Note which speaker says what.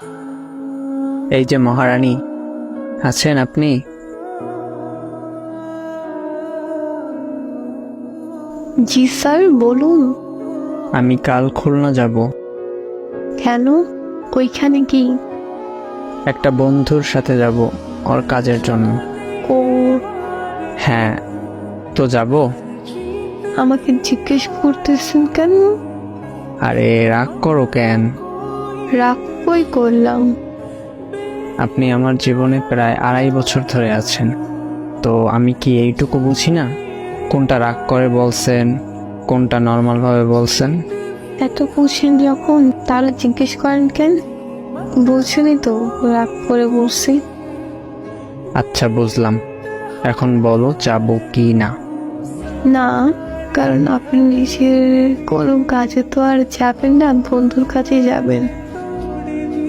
Speaker 1: এই যে মহারানী, আছেন আপনি?
Speaker 2: জি স্যার, বলুন।
Speaker 1: আমি কাল খুলনা যাব।
Speaker 2: কেন? ওইখানে কি?
Speaker 1: একটা বন্ধুর সাথে যাব, ওর কাজের জন্য।
Speaker 2: ও,
Speaker 1: হ্যাঁ, তো যাব।
Speaker 2: আমাকে জিজ্ঞেস করতেছেন কেন?
Speaker 1: আরে রাগ করো কেন?
Speaker 2: রাগ কই করলাম?
Speaker 1: আপনি আমার জীবনে প্রায় 2.5 বছর ধরে আছেন, তো আমি কি এইটুকু বুঝি না কোনটা রাগ করে বলছেন, কোনটা নর্মাল ভাবে বলছেন?
Speaker 2: এত বুঝেন যখন, তাহলে জিজ্ঞেস করেন কেন? বুঝছেনই তো, রাগ করে বলছি।
Speaker 1: আচ্ছা বুঝলাম, এখন বলো যাব কি না।
Speaker 2: না, কারণ আপনি নিজের কোনো কাজে তো আর যাবেন না, বন্ধুর কাছে যাবেন।